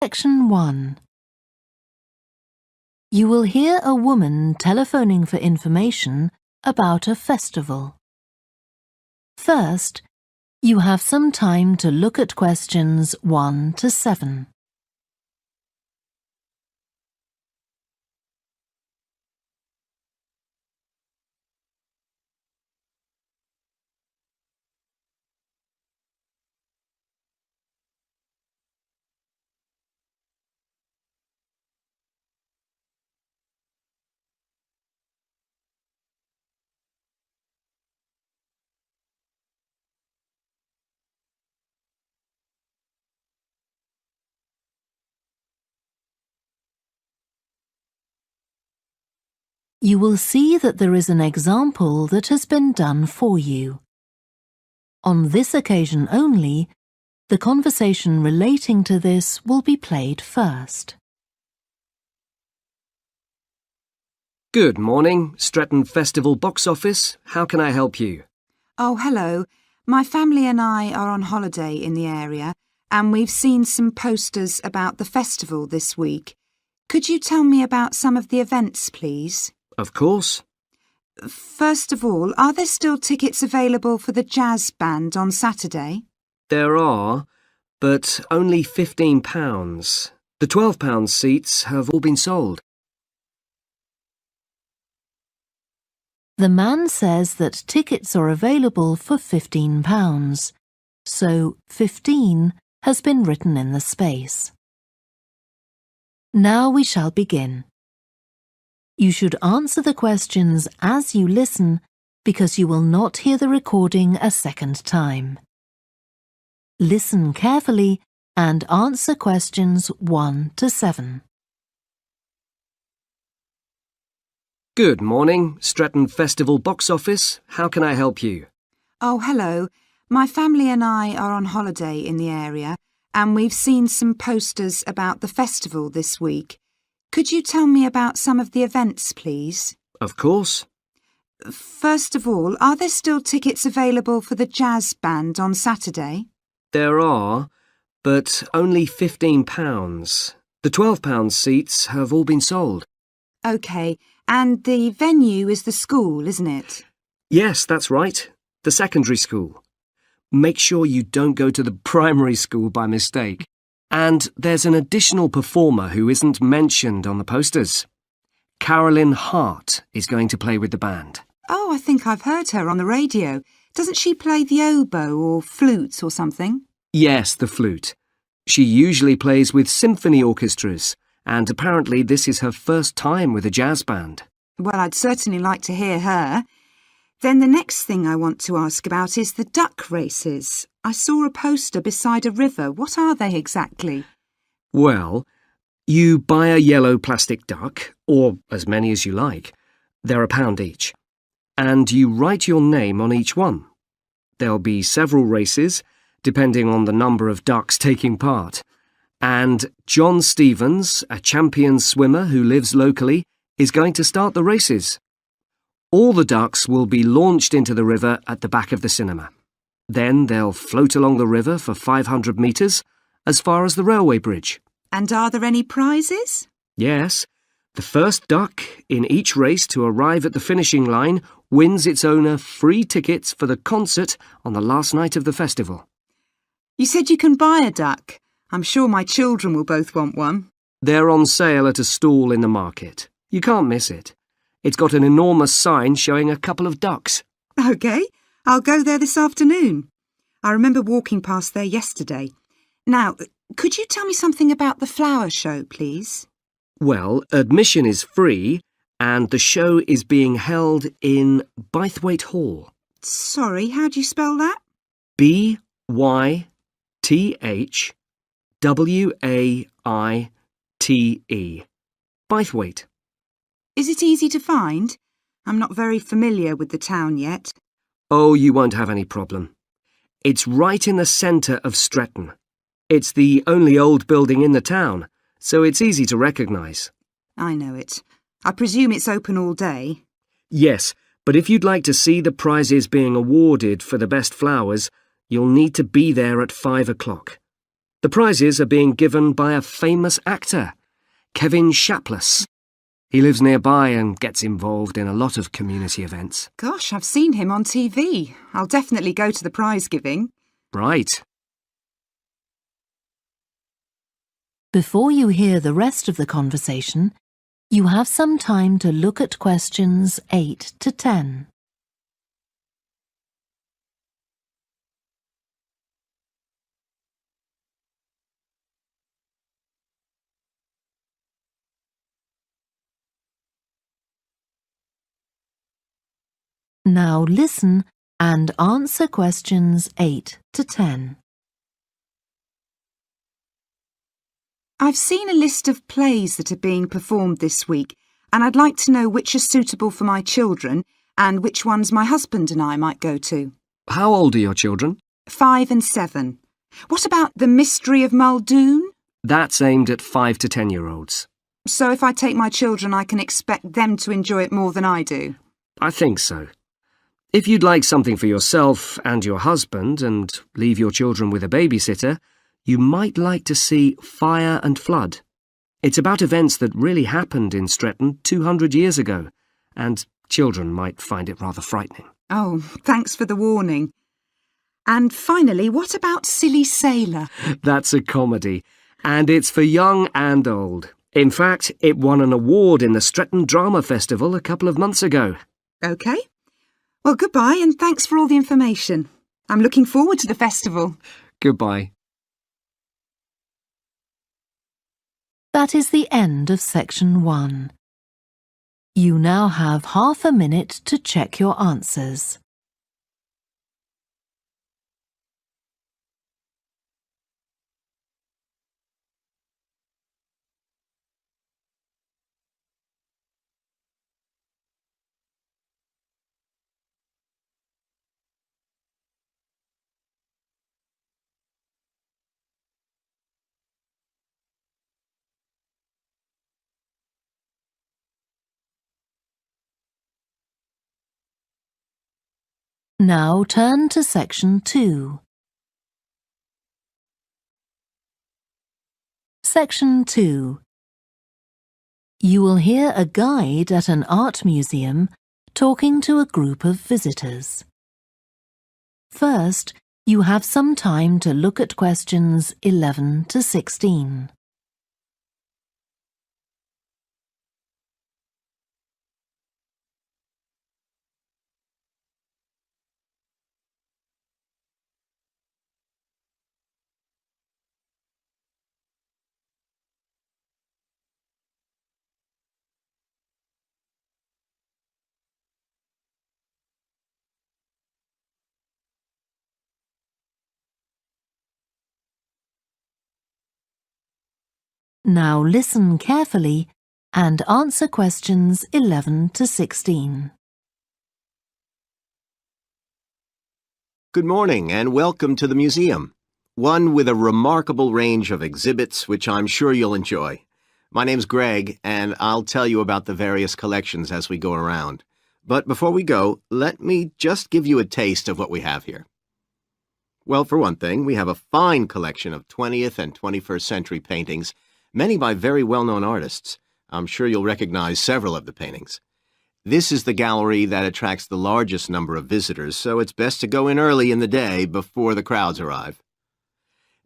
Section 1. You will hear a woman telephoning for information about a festival. First, you have some time to look at questions 1 to 7. You will see that there is an example that has been done for you. On this occasion only, the conversation relating to this will be played first. Good morning, Stretton Festival box office. How can I help you? Oh, hello. My family and I are on holiday in the area and we've seen some posters about the festival this week. Could you tell me about some of the events, please? Of course. First of all, are there still tickets available for the jazz band on Saturday? There are, but only £15. The £12 seats have all been sold. The man says that tickets are available for £15, so 15 has been written in the space. Now we shall begin. You should answer the questions as you listen because you will not hear the recording a second time. Listen carefully and answer questions 1 to 7. Good morning, Stretton Festival box office. How can I help you? Oh, hello. My family and I are on holiday in the area and we've seen some posters about the festival this week. Could you tell me about some of the events, please? Of course. First of all, are there still tickets available for the jazz band on Saturday? There are, but only £15. The £12 seats have all been sold. OK, and the venue is the school, isn't it? Yes, that's right. The secondary school. Make sure you don't go to the primary school by mistake. And there's an additional performer who isn't mentioned on the posters. Carolyn Hart is going to play with the band. Oh, I think I've heard her on the radio. Doesn't she play the oboe or flute or something? Yes, the flute. She usually plays with symphony orchestras, and apparently this is her first time with a jazz band. Well, I'd certainly like to hear her. Then the next thing I want to ask about is the duck races. I saw a poster beside a river. What are they exactly? Well, you buy a yellow plastic duck, or as many as you like. They're £1 each. And you write your name on each one. There'll be several races, depending on the number of ducks taking part. And John Stevens, a champion swimmer who lives locally, is going to start the races. All the ducks will be launched into the river at the back of the cinema. Then they'll float along the river for 500 metres, as far as the railway bridge. And are there any prizes? Yes. The first duck in each race to arrive at the finishing line wins its owner free tickets for the concert on the last night of the festival. You said you can buy a duck. I'm sure my children will both want one. They're on sale at a stall in the market. You can't miss it. It's got an enormous sign showing a couple of ducks. OK, I'll go there this afternoon. I remember walking past there yesterday. Now, could you tell me something about the flower show, please? Well, admission is free and the show is being held in Bythwaite Hall. Sorry, how do you spell that? B-Y-T-H-W-A-I-T-E. Bythwaite. Is it easy to find? I'm not very familiar with the town yet. Oh, you won't have any problem. It's right in the centre of Stretton. It's the only old building in the town, so it's easy to recognise. I know it. I presume it's open all day. Yes, but if you'd like to see the prizes being awarded for the best flowers, you'll need to be there at 5 o'clock. The prizes are being given by a famous actor, Kevin Shapless. He lives nearby and gets involved in a lot of community events. Gosh, I've seen him on TV. I'll definitely go to the prize giving. Right. Before you hear the rest of the conversation, you have some time to look at questions 8 to 10. Now listen and answer questions 8 to 10. I've seen a list of plays that are being performed this week, and I'd like to know which are suitable for my children and which ones my husband and I might go to. How old are your children? 5 and 7. What about The Mystery of Muldoon? That's aimed at 5 to 10-year-olds. So if I take my children, I can expect them to enjoy it more than I do? I think so. If you'd like something for yourself and your husband and leave your children with a babysitter, you might like to see Fire and Flood. It's about events that really happened in Stretton 200 years ago, and children might find it rather frightening. Oh, thanks for the warning. And finally, what about Silly Sailor? That's a comedy, and it's for young and old. In fact, it won an award in the Stretton Drama Festival a couple of months ago. OK. Well, goodbye and thanks for all the information. I'm looking forward to the festival. Goodbye. That is the end of section 1. You now have half a minute to check your answers. Now turn to section 2. Section 2. You will hear a guide at an art museum talking to a group of visitors. First, you have some time to look at questions 11 to 16. Now listen carefully and answer questions 11 to 16. Good morning and welcome to the museum, one with a remarkable range of exhibits which I'm sure you'll enjoy. My name's Greg and I'll tell you about the various collections as we go around. But before we go, let me just give you a taste of what we have here. Well, for one thing, we have a fine collection of 20th and 21st century paintings, many by very well-known artists. I'm sure you'll recognize several of the paintings. This is the gallery that attracts the largest number of visitors, so it's best to go in early in the day before the crowds arrive.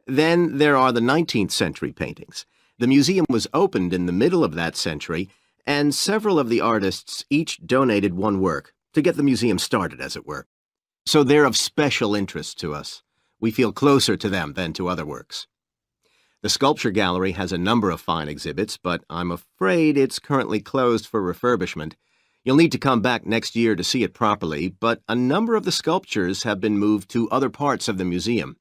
Then there are the 19th century paintings. The museum was opened in the middle of that century, and several of the artists each donated one work to get the museum started, as it were. So they're of special interest to us. We feel closer to them than to other works. The Sculpture Gallery has a number of fine exhibits, but I'm afraid it's currently closed for refurbishment. You'll need to come back next year to see it properly, but a number of the sculptures have been moved to other parts of the museum.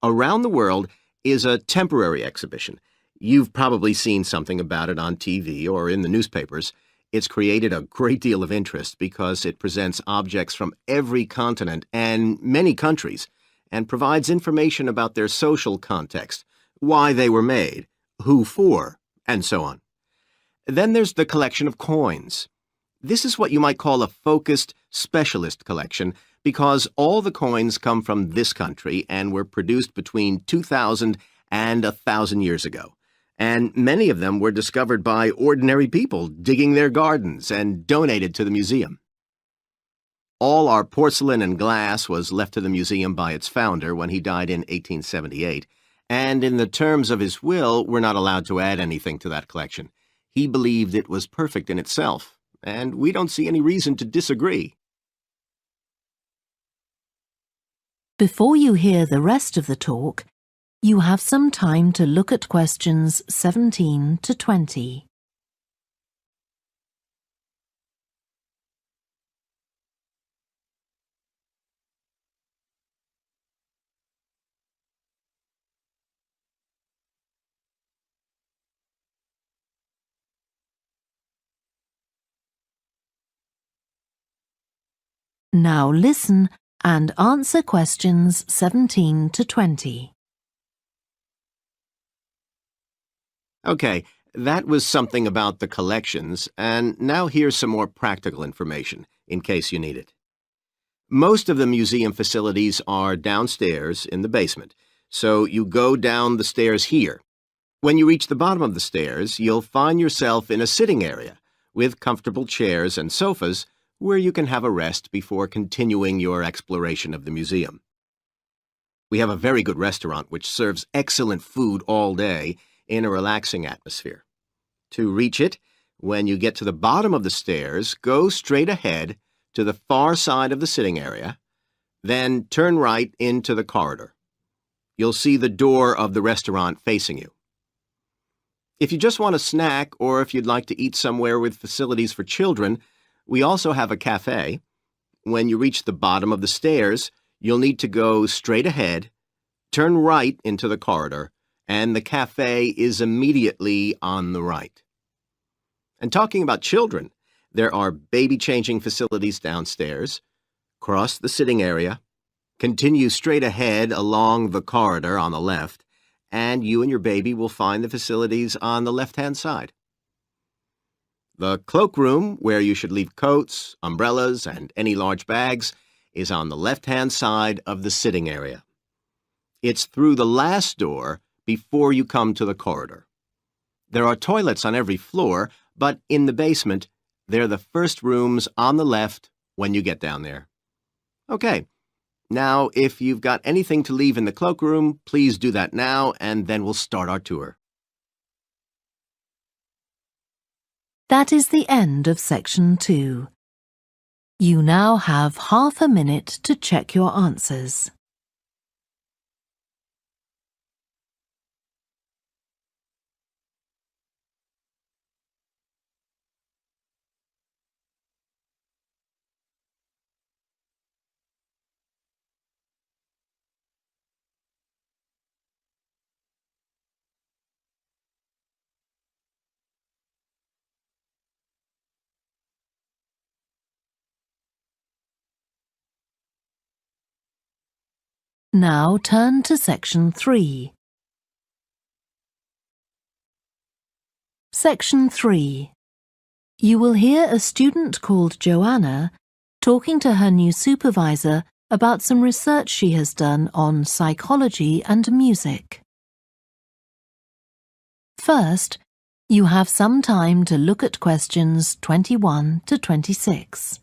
Around the World is a temporary exhibition. You've probably seen something about it on TV or in the newspapers. It's created a great deal of interest because it presents objects from every continent and many countries and provides information about their social context, why they were made, who for, and so on. Then there's the collection of coins. This is what you might call a focused specialist collection, because all the coins come from this country and were produced between 2,000 and 1,000 years ago. And many of them were discovered by ordinary people digging their gardens and donated to the museum. All our porcelain and glass was left to the museum by its founder when he died in 1878, and in the terms of his will, we're not allowed to add anything to that collection. He believed it was perfect in itself, and we don't see any reason to disagree. Before you hear the rest of the talk, you have some time to look at questions 17 to 20. Now listen and answer questions 17 to 20. Okay, that was something about the collections, and now here's some more practical information, in case you need it. Most of the museum facilities are downstairs in the basement, so you go down the stairs here. When you reach the bottom of the stairs, you'll find yourself in a sitting area with comfortable chairs and sofas where you can have a rest before continuing your exploration of the museum. We have a very good restaurant which serves excellent food all day in a relaxing atmosphere. To reach it, when you get to the bottom of the stairs, go straight ahead to the far side of the sitting area, then turn right into the corridor. You'll see the door of the restaurant facing you. If you just want a snack or if you'd like to eat somewhere with facilities for children, we also have a cafe. When you reach the bottom of the stairs, you'll need to go straight ahead, turn right into the corridor, and the cafe is immediately on the right. And talking about children, there are baby-changing facilities downstairs. Cross the sitting area, continue straight ahead along the corridor on the left, and you and your baby will find the facilities on the left-hand side. The cloakroom, where you should leave coats, umbrellas, and any large bags, is on the left-hand side of the sitting area. It's through the last door before you come to the corridor. There are toilets on every floor, but in the basement, they're the first rooms on the left when you get down there. Okay, now if you've got anything to leave in the cloakroom, please do that now, and then we'll start our tour. That is the end of section 2. You now have half a minute to check your answers. Now turn to section 3. Section 3. You will hear a student called Joanna talking to her new supervisor about some research she has done on psychology and music. First, you have some time to look at questions 21 to 26.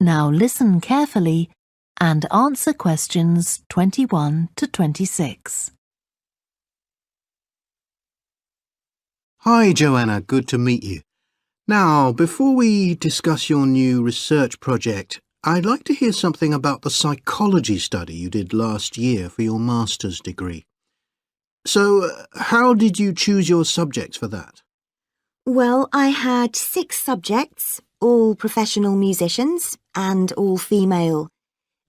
Now listen carefully and answer questions 21 to 26. Hi, Joanna. Good to meet you. Now, before we discuss your new research project, I'd like to hear something about the psychology study you did last year for your master's degree. So, how did you choose your subjects for that? Well, I had 6 subjects, all professional musicians and all female.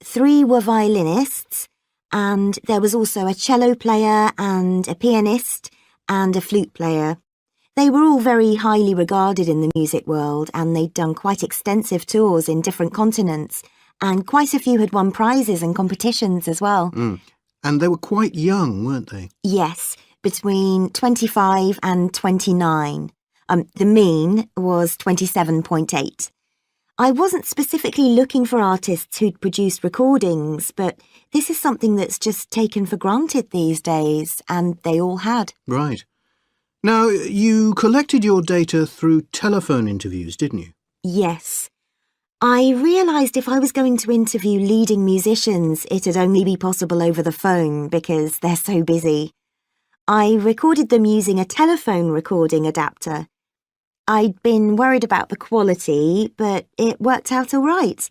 3 were violinists, and there was also a cello player and a pianist and a flute player. They were all very highly regarded in the music world, and they'd done quite extensive tours in different continents, and quite a few had won prizes and competitions as well. And they were quite young, weren't they? Yes, between 25 and 29. The mean was 27.8. I wasn't specifically looking for artists who'd produced recordings, but this is something that's just taken for granted these days, and they all had. Right. Now, you collected your data through telephone interviews, didn't you? Yes. I realised if I was going to interview leading musicians, it'd only be possible over the phone because they're so busy. I recorded them using a telephone recording adapter. I'd been worried about the quality, but it worked out all right.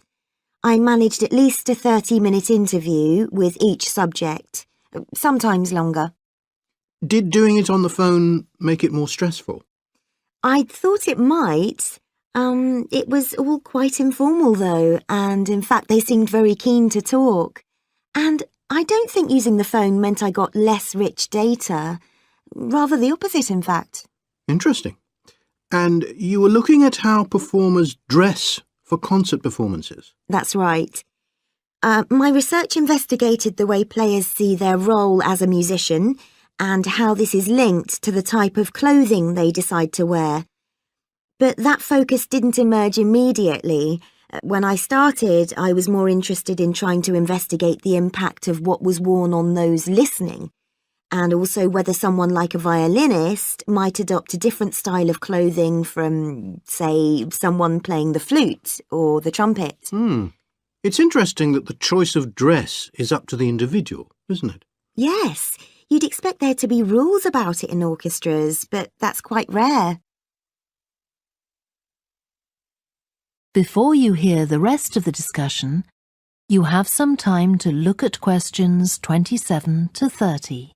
I managed at least a 30-minute interview with each subject, sometimes longer. Did doing it on the phone make it more stressful? I'd thought it might. It was all quite informal though, and in fact they seemed very keen to talk. And I don't think using the phone meant I got less rich data. Rather the opposite, in fact. Interesting. And you were looking at how performers dress for concert performances? That's right. My research investigated the way players see their role as a musician and how this is linked to the type of clothing they decide to wear. But that focus didn't emerge immediately. When I started, I was more interested in trying to investigate the impact of what was worn on those listening, and also whether someone like a violinist might adopt a different style of clothing from, say, someone playing the flute or the trumpet. It's interesting that the choice of dress is up to the individual, isn't it? Yes, you'd expect there to be rules about it in orchestras, but that's quite rare. Before you hear the rest of the discussion, you have some time to look at questions 27 to 30.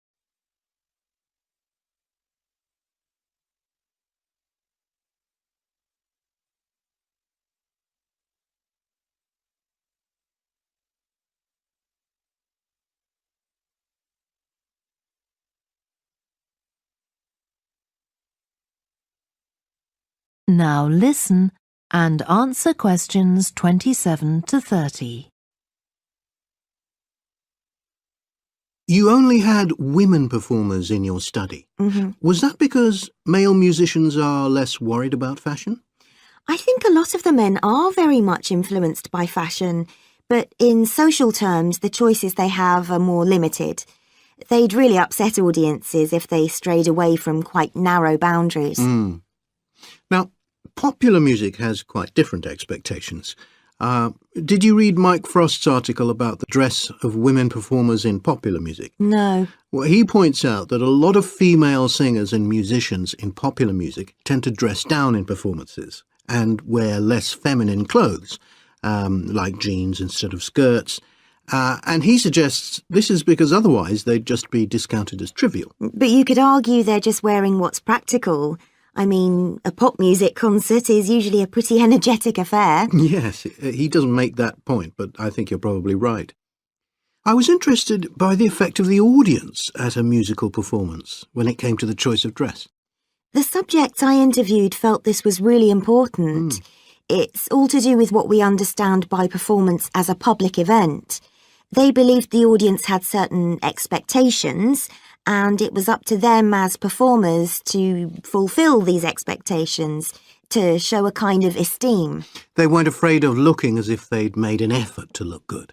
Now listen and answer questions 27 to 30. You only had women performers in your study. Was that because male musicians are less worried about fashion? I think a lot of the men are very much influenced by fashion, but in social terms, the choices they have are more limited. They'd really upset audiences if they strayed away from quite narrow boundaries. Now, popular music has quite different expectations. Did you read Mike Frost's article about the dress of women performers in popular music? No. Well, he points out that a lot of female singers and musicians in popular music tend to dress down in performances and wear less feminine clothes, like jeans instead of skirts. And he suggests this is because otherwise they'd just be discounted as trivial. But you could argue they're just wearing what's practical. I mean, a pop music concert is usually a pretty energetic affair. Yes, he doesn't make that point, but I think you're probably right. I was interested by the effect of the audience at a musical performance when it came to the choice of dress. The subjects I interviewed felt this was really important. It's all to do with what we understand by performance as a public event. They believed the audience had certain expectations, and it was up to them as performers to fulfil these expectations, to show a kind of esteem. They weren't afraid of looking as if they'd made an effort to look good.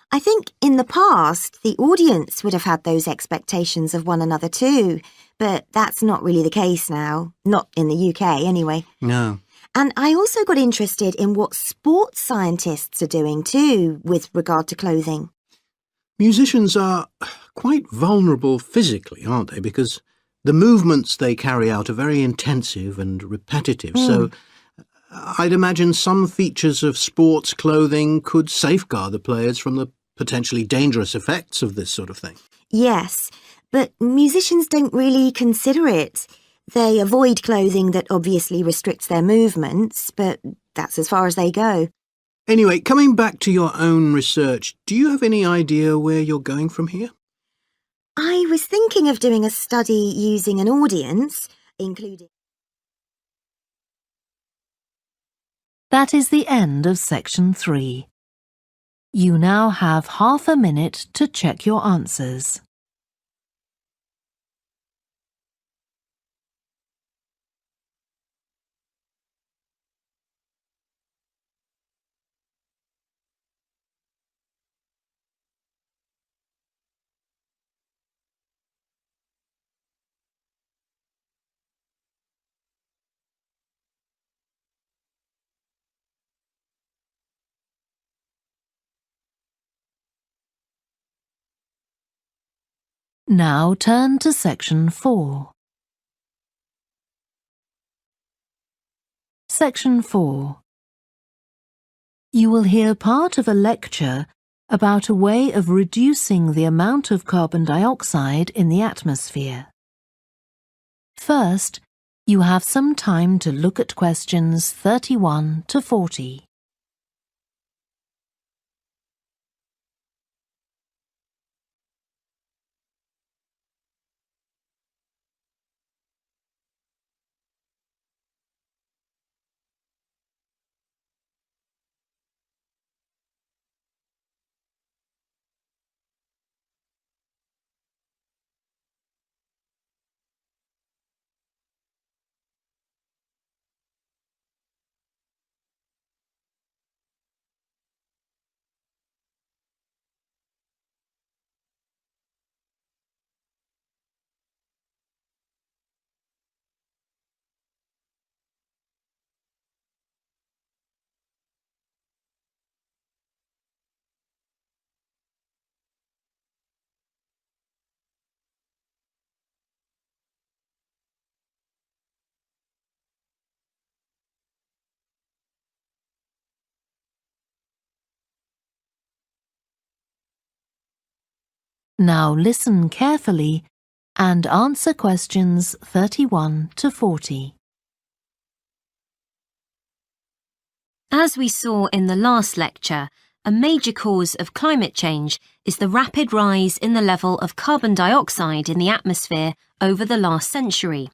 I think in the past, the audience would have had those expectations of one another too, but that's not really the case now. Not in the UK, anyway. No. And I also got interested in what sports scientists are doing too, with regard to clothing. Musicians are quite vulnerable physically, aren't they? Because the movements they carry out are very intensive and repetitive. So I'd imagine some features of sports clothing could safeguard the players from the potentially dangerous effects of this sort of thing. Yes, but musicians don't really consider it. They avoid clothing that obviously restricts their movements, but that's as far as they go. Anyway, coming back to your own research, do you have any idea where you're going from here? I was thinking of doing a study using an audience, including... That is the end of section 3. You now have half a minute to check your answers. Now turn to section 4. Section 4. You will hear part of a lecture about a way of reducing the amount of carbon dioxide in the atmosphere. First, you have some time to look at questions 31 to 40. Now listen carefully and answer questions 31 to 40. As we saw in the last lecture, a major cause of climate change is the rapid rise in the level of carbon dioxide in the atmosphere over the last century.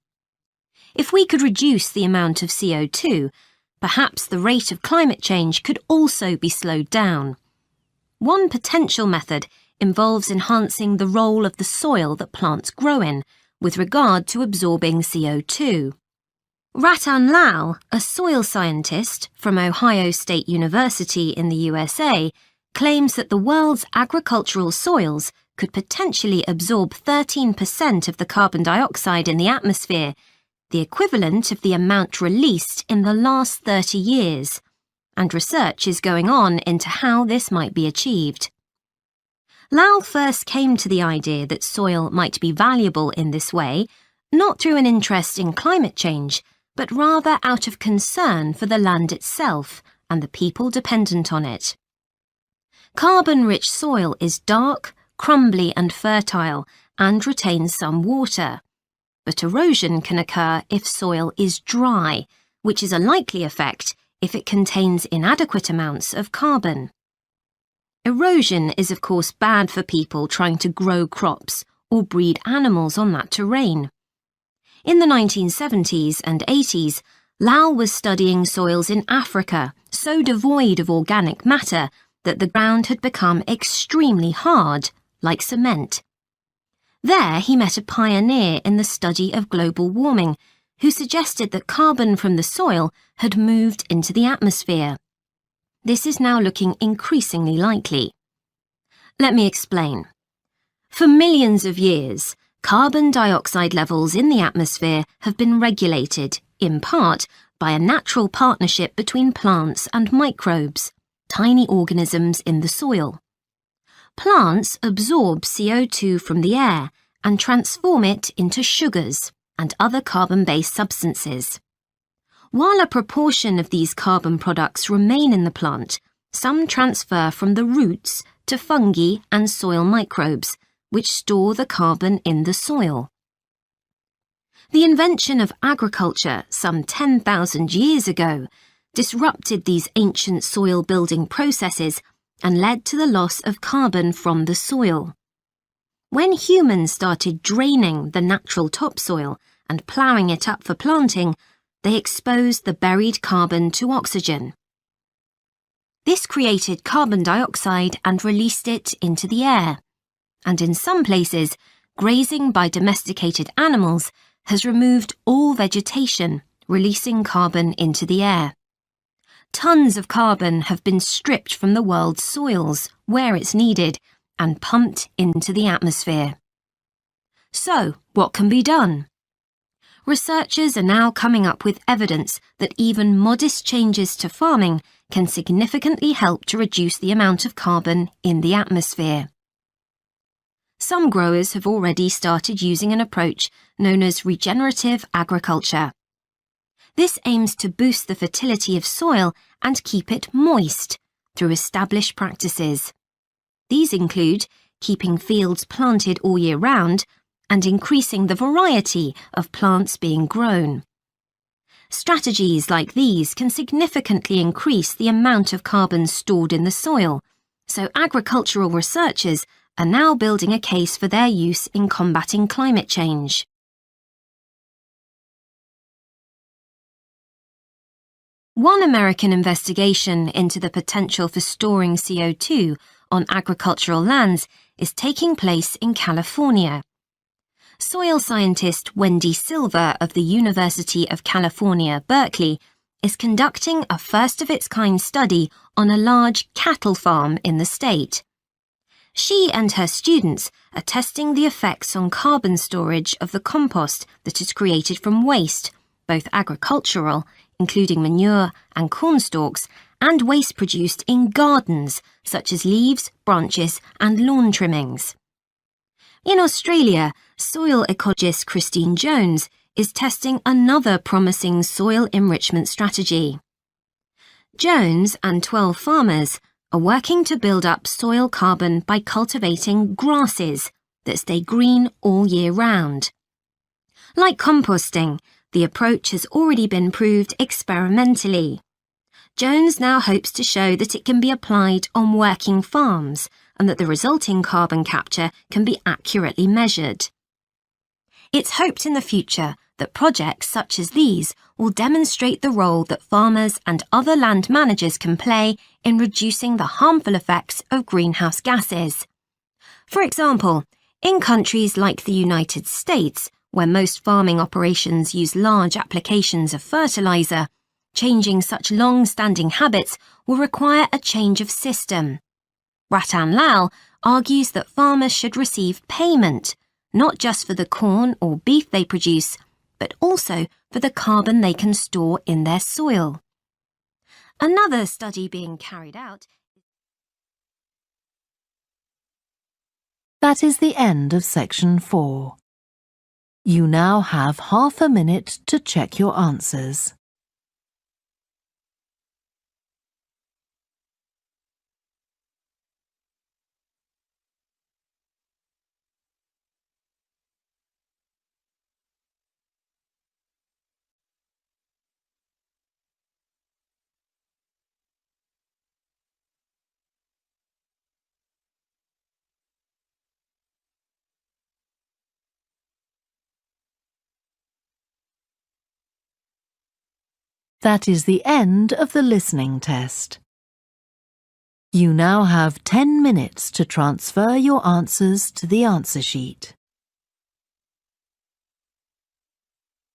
If we could reduce the amount of CO2, perhaps the rate of climate change could also be slowed down. One potential method involves enhancing the role of the soil that plants grow in with regard to absorbing CO2. Ratan Lal, a soil scientist from Ohio State University in the USA, claims that the world's agricultural soils could potentially absorb 13% of the carbon dioxide in the atmosphere, the equivalent of the amount released in the last 30 years, and research is going on into how this might be achieved. Lal first came to the idea that soil might be valuable in this way, not through an interest in climate change, but rather out of concern for the land itself and the people dependent on it. Carbon-rich soil is dark, crumbly and fertile and retains some water. But erosion can occur if soil is dry, which is a likely effect if it contains inadequate amounts of carbon. Erosion is of course bad for people trying to grow crops or breed animals on that terrain. In the 1970s and 80s, Lal was studying soils in Africa so devoid of organic matter that the ground had become extremely hard, like cement. There he met a pioneer in the study of global warming who suggested that carbon from the soil had moved into the atmosphere. This is now looking increasingly likely. Let me explain. For millions of years, carbon dioxide levels in the atmosphere have been regulated, in part, by a natural partnership between plants and microbes, tiny organisms in the soil. Plants absorb CO2 from the air and transform it into sugars and other carbon-based substances. While a proportion of these carbon products remain in the plant, some transfer from the roots to fungi and soil microbes, which store the carbon in the soil. The invention of agriculture some 10,000 years ago disrupted these ancient soil building processes and led to the loss of carbon from the soil. When humans started draining the natural topsoil and ploughing it up for planting, they exposed the buried carbon to oxygen. This created carbon dioxide and released it into the air. And in some places, grazing by domesticated animals has removed all vegetation, releasing carbon into the air. Tons of carbon have been stripped from the world's soils, where it's needed, and pumped into the atmosphere. So, what can be done? Researchers are now coming up with evidence that even modest changes to farming can significantly help to reduce the amount of carbon in the atmosphere. Some growers have already started using an approach known as regenerative agriculture. This aims to boost the fertility of soil and keep it moist through established practices. These include keeping fields planted all year round and increasing the variety of plants being grown. Strategies like these can significantly increase the amount of carbon stored in the soil, so agricultural researchers are now building a case for their use in combating climate change. One American investigation into the potential for storing CO2 on agricultural lands is taking place in California. Soil scientist Wendy Silver of the University of California, Berkeley, is conducting a first-of-its-kind study on a large cattle farm in the state. She and her students are testing the effects on carbon storage of the compost that is created from waste, both agricultural, including manure and corn stalks, and waste produced in gardens, such as leaves, branches, and lawn trimmings. In Australia, soil ecologist Christine Jones is testing another promising soil enrichment strategy. Jones and 12 farmers are working to build up soil carbon by cultivating grasses that stay green all year round. Like composting, the approach has already been proved experimentally. Jones now hopes to show that it can be applied on working farms and that the resulting carbon capture can be accurately measured. It's hoped in the future that projects such as these will demonstrate the role that farmers and other land managers can play in reducing the harmful effects of greenhouse gases. For example, in countries like the United States, where most farming operations use large applications of fertilizer, changing such long-standing habits will require a change of system. Ratan Lal argues that farmers should receive payment, not just for the corn or beef they produce, but also for the carbon they can store in their soil. Another study being carried out. That is the end of section 4. You now have half a minute to check your answers. That is the end of the listening test. You now have 10 minutes to transfer your answers to the answer sheet.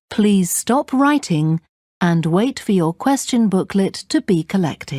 Please stop writing and wait for your question booklet to be collected.